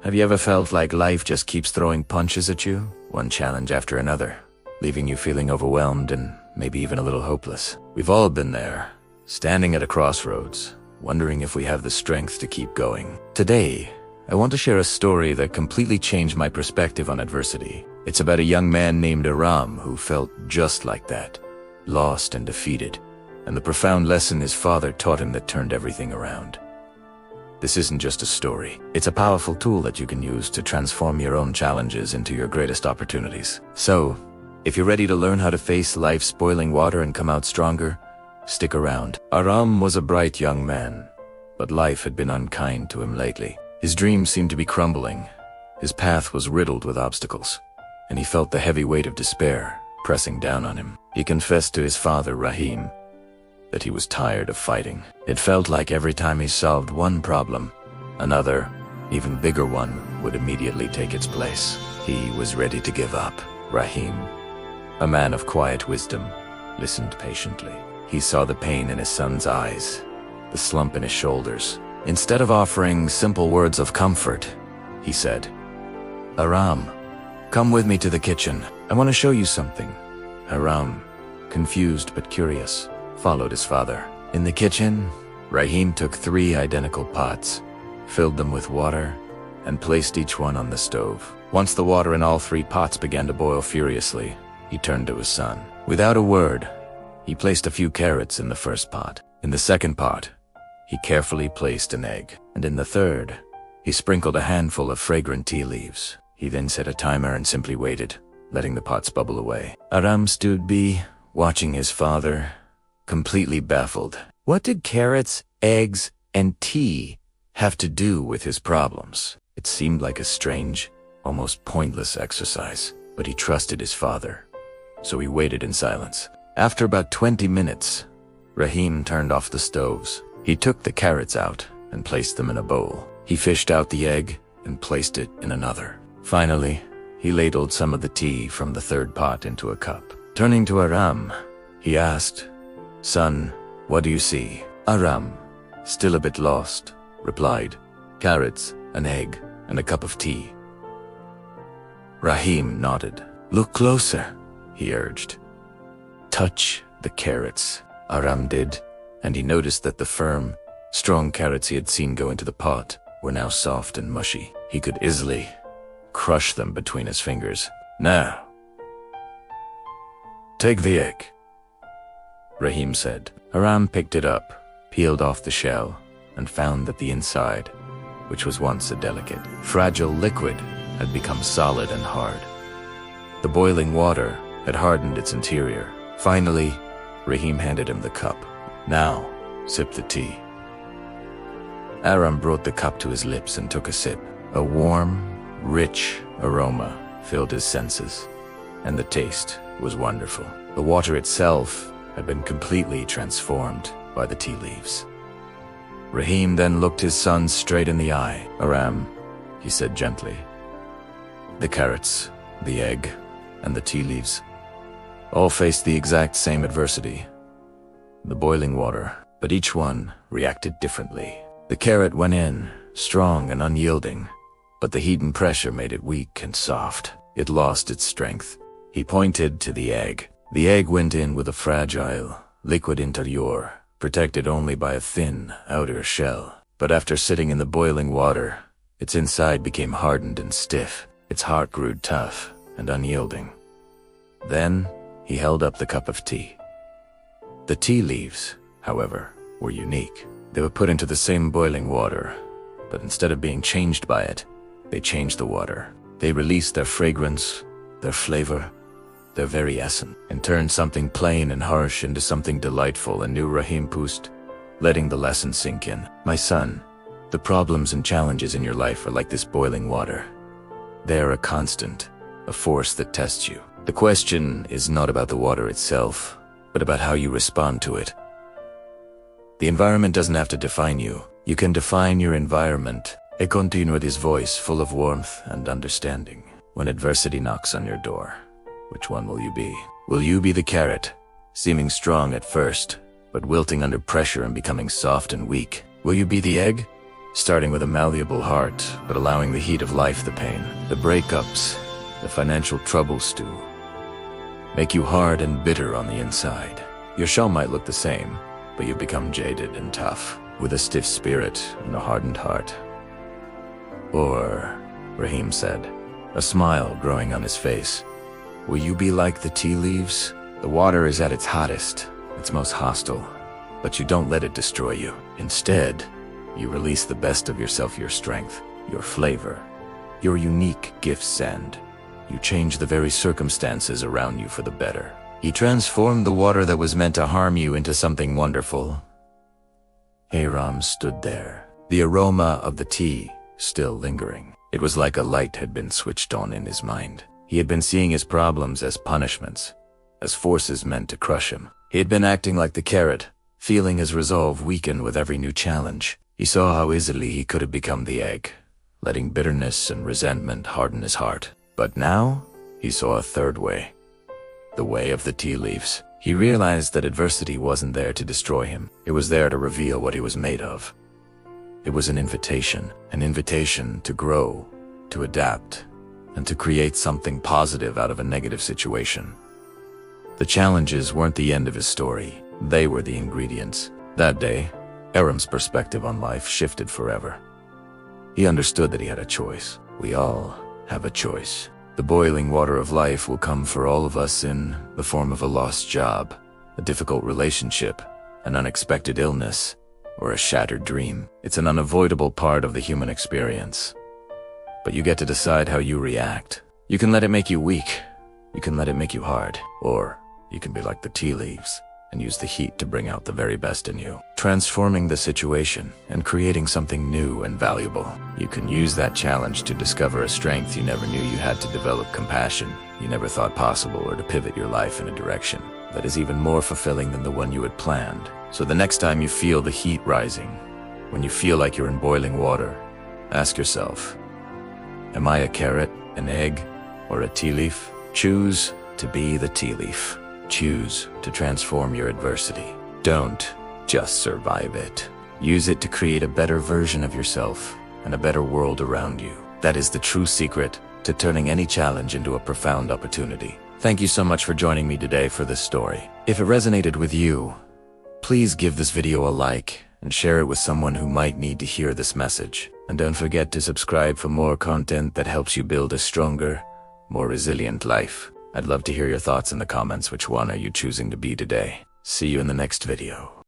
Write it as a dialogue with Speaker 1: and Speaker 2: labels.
Speaker 1: Have you ever felt like life just keeps throwing punches at you, one challenge after another, leaving you feeling overwhelmed and maybe even a little hopeless? We've all been there, standing at a crossroads, wondering if we have the strength to keep going. Today, I want to share a story that completely changed my perspective on adversity. It's about a young man named Aram who felt just like that, lost and defeated, and the profound lesson his father taught him that turned everything around. This isn't just a story. It's a powerful tool that you can use to transform your own challenges into your greatest opportunities. So, if you're ready to learn how to face life's boiling water and come out stronger, stick around. Aram was a bright young man, but life had been unkind to him lately. His dreams seemed to be crumbling. His path was riddled with obstacles, and he felt the heavy weight of despair pressing down on him. He confessed to his father, Rahim, that he was tired of fighting. It felt like every time he solved one problem, another, even bigger one, would immediately take its place. He was ready to give up. Rahim, a man of quiet wisdom, listened patiently. He saw the pain in his son's eyes, the slump in his shoulders. Instead of offering simple words of comfort, he said, "Aram, come with me to the kitchen. I want to show you something." Aram, confused but curious, followed his father. In the kitchen, Rahim took 3 identical pots, filled them with water, and placed each one on the stove. Once the water in all 3 pots began to boil furiously, he turned to his son. Without a word, he placed a few carrots in the first pot. In the second pot, he carefully placed an egg. And in the third, he sprinkled a handful of fragrant tea leaves. He then set a timer and simply waited, letting the pots bubble away. Aram stood by, watching his father, completely baffled. What did carrots, eggs, and tea have to do with his problems? It seemed like a strange, almost pointless exercise, but he trusted his father, so he waited in silence. After about 20 minutes, Rahim turned off the stoves. He took the carrots out and placed them in a bowl. He fished out the egg and placed it in another. Finally, he ladled some of the tea from the third pot into a cup. Turning to Aram, he asked, "Son, what do you see?" Aram, still a bit lost, replied, "Carrots, an egg, and a cup of tea." Rahim nodded. "Look closer," he urged. "Touch the carrots." Aram did, and he noticed that the firm, strong carrots he had seen go into the pot were now soft and mushy. He could easily crush them between his fingers. "Now, take the egg," Rahim said. Aram picked it up, peeled off the shell, and found that the inside, which was once a delicate, fragile liquid, had become solid and hard. The boiling water had hardened its interior. Finally, Rahim handed him the cup. "Now, sip the tea." Aram brought the cup to his lips and took a sip. A warm, rich aroma filled his senses, and the taste was wonderful. The water itself had been completely transformed by the tea leaves. Rahim then looked his son straight in the eye. "Aram," he said gently, "the carrots, the egg, and the tea leaves all faced the exact same adversity, the boiling water, but each one reacted differently. The carrot went in, strong and unyielding, but the heat and pressure made it weak and soft. It lost its strength." He pointed to the egg. The egg went in with a fragile, liquid interior, protected only by a thin, outer shell. But after sitting in the boiling water, its inside became hardened and stiff. Its heart grew tough and unyielding. Then, he held up the cup of tea. The tea leaves, however, were unique. They were put into the same boiling water, but instead of being changed by it, they changed the water. They released their fragrance, their flavor, their very essence, and turned something plain and harsh into something delightful. And knew Rahim paused, letting the lesson sink in. "My son, the problems and challenges in your life are like this boiling water. They are a constant, a force that tests you. The question is not about the water itself, but about how you respond to it. The environment doesn't have to define you. You can define your environment." He continued with his voice full of warmth and understanding. "When adversity knocks on your door, which one will you be? Will you be the carrot, seeming strong at first, but wilting under pressure and becoming soft and weak? Will you be the egg, starting with a malleable heart, but allowing the heat of life, the pain, the breakups, the financial troubles to make you hard and bitter on the inside. Your shell might look the same, but you become jaded and tough, with a stiff spirit and a hardened heart. Or, Rahim said, a smile growing on his face, will you be like the tea leaves? The water is at its hottest, its most hostile, but you don't let it destroy you. Instead, you release the best of yourself, your strength, your flavor, your unique gifts, and you change the very circumstances around you for the better. He transformed the water that was meant to harm you into something wonderful. Aram stood there, the aroma of the tea still lingering. It was like a light had been switched on in his mind. He had been seeing his problems as punishments, as forces meant to crush him. He had been acting like the carrot, feeling his resolve weaken with every new challenge. He saw how easily he could have become the egg, letting bitterness and resentment harden his heart. But now, he saw a third way. The way of the tea leaves. He realized that adversity wasn't there to destroy him. It was there to reveal what he was made of. It was an invitation to grow, to adapt, and to create something positive out of a negative situation. The challenges weren't the end of his story. They were the ingredients. That day, Aram's perspective on life shifted forever. He understood that he had a choice. We all have a choice. The boiling water of life will come for all of us in the form of a lost job, a difficult relationship, an unexpected illness, or a shattered dream. It's an unavoidable part of the human experience. But you get to decide how you react. You can let it make you weak. You can let it make you hard. Or you can be like the tea leaves and use the heat to bring out the very best in you, transforming the situation and creating something new and valuable. You can use that challenge to discover a strength you never knew you had, to develop compassion you never thought possible, or to pivot your life in a direction that is even more fulfilling than the one you had planned. So the next time you feel the heat rising, when you feel like you're in boiling water, ask yourself, am I a carrot, an egg, or a tea leaf? Choose to be the tea leaf. Choose to transform your adversity. Don't just survive it. Use it to create a better version of yourself and a better world around you. That is the true secret to turning any challenge into a profound opportunity. Thank you so much for joining me today for this story. If it resonated with you, please give this video a like and share it with someone who might need to hear this message. And don't forget to subscribe for more content that helps you build a stronger, more resilient life. I'd love to hear your thoughts in the comments. Which one are you choosing to be today? See you in the next video.